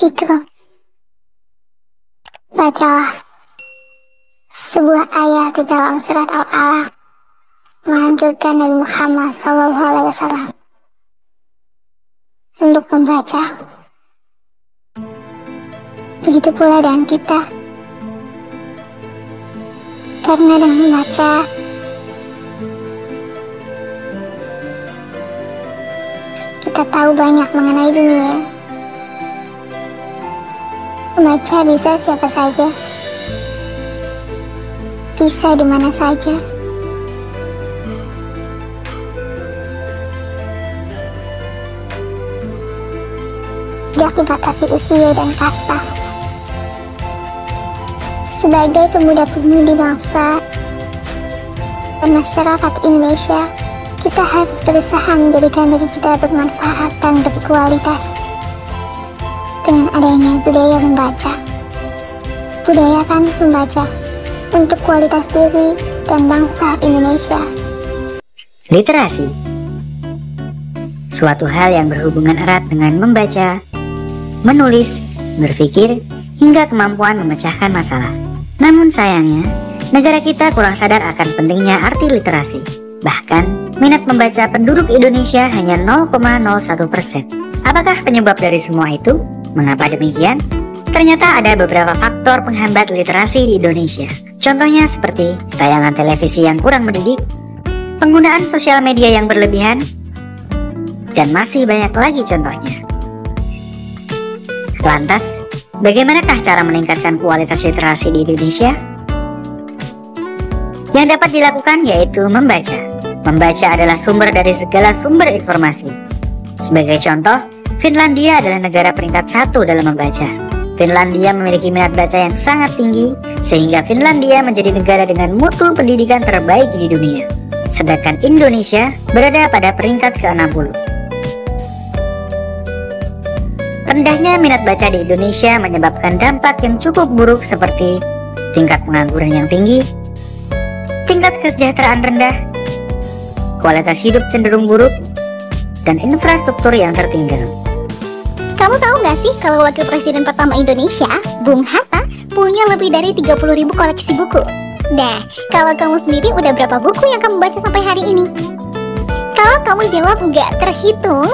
Zikr. Bacalah sebuah ayat di dalam surat Al-Alaq menganjurkan Nabi Muhammad SAW untuk membaca. Begitu pula dengan kita, karena dengan membaca kita tahu banyak mengenai dunia. Membaca bisa siapa saja, bisa di mana saja. Tidak dibatasi usia dan kasta. Sebagai pemuda-pemudi bangsa dan masyarakat Indonesia, kita harus berusaha menjadikan diri kita bermanfaat dan berkualitas. Dengan adanya budaya membaca, budayakan membaca untuk kualitas diri dan bangsa Indonesia. Literasi, suatu hal yang berhubungan erat dengan membaca, menulis, berpikir, hingga kemampuan memecahkan masalah. Namun sayangnya, negara kita kurang sadar akan pentingnya arti literasi. Bahkan, minat membaca penduduk Indonesia hanya 0,01%. Apakah penyebab dari semua itu? Mengapa demikian? Ternyata ada beberapa faktor penghambat literasi di Indonesia. Contohnya seperti tayangan televisi yang kurang mendidik, penggunaan sosial media yang berlebihan, dan masih banyak lagi contohnya. Lantas, bagaimanakah cara meningkatkan kualitas literasi di Indonesia? Yang dapat dilakukan yaitu membaca. Membaca adalah sumber dari segala sumber informasi. Sebagai contoh, Finlandia adalah negara peringkat 1 dalam membaca. Finlandia memiliki minat baca yang sangat tinggi, sehingga Finlandia menjadi negara dengan mutu pendidikan terbaik di dunia. Sedangkan Indonesia berada pada peringkat ke-60. Rendahnya minat baca di Indonesia menyebabkan dampak yang cukup buruk seperti tingkat pengangguran yang tinggi, tingkat kesejahteraan rendah, kualitas hidup cenderung buruk, dan infrastruktur yang tertinggal. Kamu tahu nggak sih kalau Wakil Presiden pertama Indonesia, Bung Hatta, punya lebih dari 30.000 koleksi buku? Nah, kalau kamu sendiri udah berapa buku yang kamu baca sampai hari ini? Kalau kamu jawab nggak terhitung,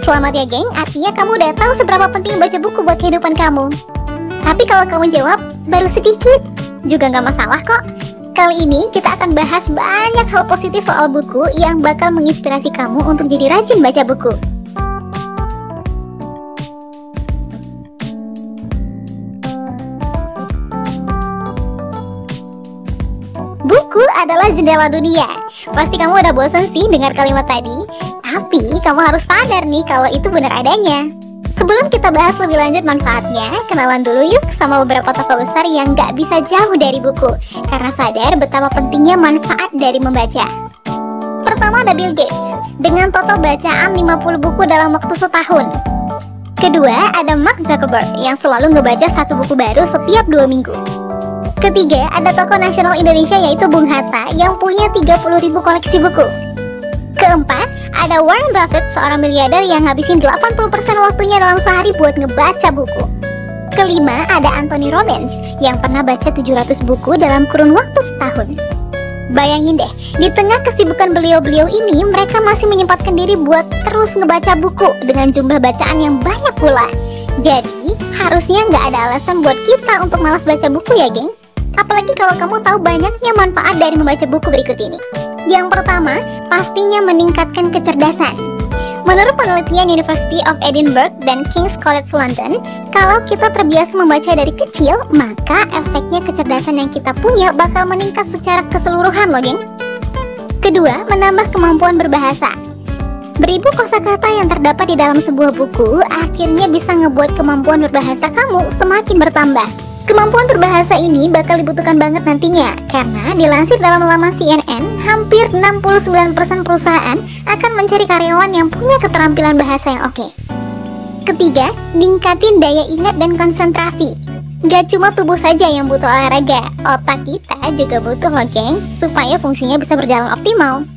selamat ya geng, artinya kamu udah tahu seberapa penting baca buku buat kehidupan kamu. Tapi kalau kamu jawab baru sedikit, juga nggak masalah kok. Kali ini kita akan bahas banyak hal positif soal buku yang bakal menginspirasi kamu untuk jadi rajin baca buku. Buku adalah jendela dunia. Pasti kamu udah bosan sih dengar kalimat tadi, tapi kamu harus sadar nih kalau itu benar adanya. Sebelum kita bahas lebih lanjut manfaatnya, kenalan dulu yuk sama beberapa tokoh besar yang gak bisa jauh dari buku, karena sadar betapa pentingnya manfaat dari membaca. Pertama ada Bill Gates, dengan total bacaan 50 buku dalam waktu setahun. Kedua ada Mark Zuckerberg, yang selalu ngebaca satu buku baru setiap 2 minggu. Ketiga ada tokoh nasional Indonesia yaitu Bung Hatta, yang punya 30.000 koleksi buku. Keempat, ada Warren Buffett, seorang miliarder yang ngabisin 80% waktunya dalam sehari buat ngebaca buku. Kelima, ada Anthony Robbins, yang pernah baca 700 buku dalam kurun waktu setahun. Bayangin deh, di tengah kesibukan beliau-beliau ini, mereka masih menyempatkan diri buat terus ngebaca buku dengan jumlah bacaan yang banyak pula. Jadi, harusnya nggak ada alasan buat kita untuk malas baca buku ya geng. Apalagi kalau kamu tahu banyaknya manfaat dari membaca buku berikut ini. Yang pertama, pastinya meningkatkan kecerdasan. Menurut penelitian University of Edinburgh dan King's College London, kalau kita terbiasa membaca dari kecil, maka efeknya kecerdasan yang kita punya bakal meningkat secara keseluruhan loh geng. Kedua, menambah kemampuan berbahasa. Beribu kosakata yang terdapat di dalam sebuah buku akhirnya bisa ngebuat kemampuan berbahasa kamu semakin bertambah. Kemampuan berbahasa ini bakal dibutuhkan banget nantinya, karena dilansir dalam laman CNN, hampir 69% perusahaan akan mencari karyawan yang punya keterampilan bahasa yang oke. Ketiga, ningkatin daya ingat dan konsentrasi. Gak cuma tubuh saja yang butuh olahraga, otak kita juga butuh loh geng, supaya fungsinya bisa berjalan optimal.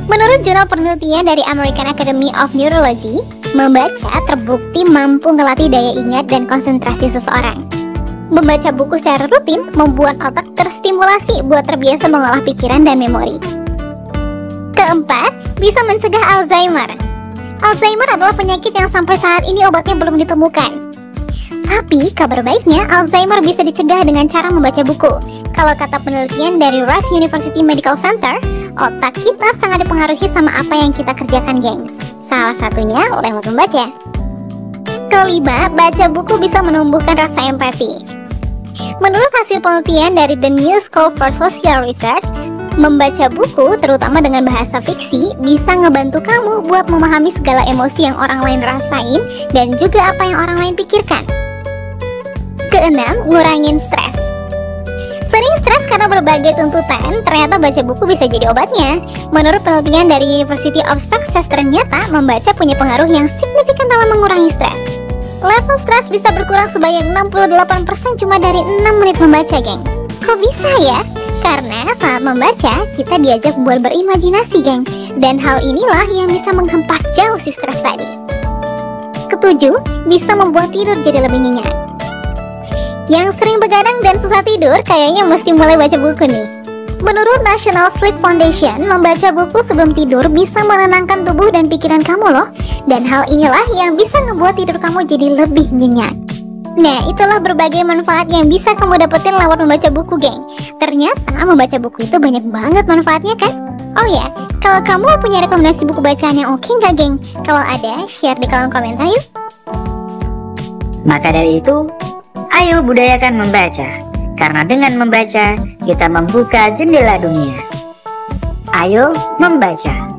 Menurut jurnal penelitian dari American Academy of Neurology, Membaca terbukti mampu melatih daya ingat dan konsentrasi seseorang. Membaca buku secara rutin membuat otak terstimulasi buat terbiasa mengolah pikiran dan memori. Keempat, bisa mencegah Alzheimer. Alzheimer adalah penyakit yang sampai saat ini obatnya belum ditemukan. Tapi kabar baiknya, Alzheimer bisa dicegah dengan cara membaca buku. Kalau kata penelitian dari Rush University Medical Center, otak kita sangat dipengaruhi sama apa yang kita kerjakan, geng. Salah satunya lewat membaca. Kelima, baca buku bisa menumbuhkan rasa empati. Menurut hasil penelitian dari The New School for Social Research, membaca buku, terutama dengan bahasa fiksi, bisa ngebantu kamu buat memahami segala emosi yang orang lain rasain dan juga apa yang orang lain pikirkan. Keenam, ngurangin stres. Sering stres karena berbagai tuntutan, ternyata baca buku bisa jadi obatnya. Menurut penelitian dari University of Sussex, ternyata membaca punya pengaruh yang signifikan dalam mengurangi stres. Level stres bisa berkurang sebanyak 68% cuma dari 6 menit membaca, geng. Kok bisa ya? Karena saat membaca, kita diajak buat berimajinasi, geng. Dan hal inilah yang bisa menghempas jauh si stres tadi. Ketujuh, bisa membuat tidur jadi lebih nyenyak. Yang sering begadang dan susah tidur, kayaknya mesti mulai baca buku nih. Menurut National Sleep Foundation, membaca buku sebelum tidur bisa menenangkan tubuh dan pikiran kamu loh. Dan hal inilah yang bisa ngebuat tidur kamu jadi lebih nyenyak. Nah, itulah berbagai manfaat yang bisa kamu dapetin lewat membaca buku, geng. Ternyata membaca buku itu banyak banget manfaatnya kan? Oh ya, kalau kamu punya rekomendasi buku bacaan yang oke nggak, geng? Kalau ada, share di kolom komentar yuk. Maka dari itu, ayo budayakan membaca, karena dengan membaca kita membuka jendela dunia. Ayo membaca.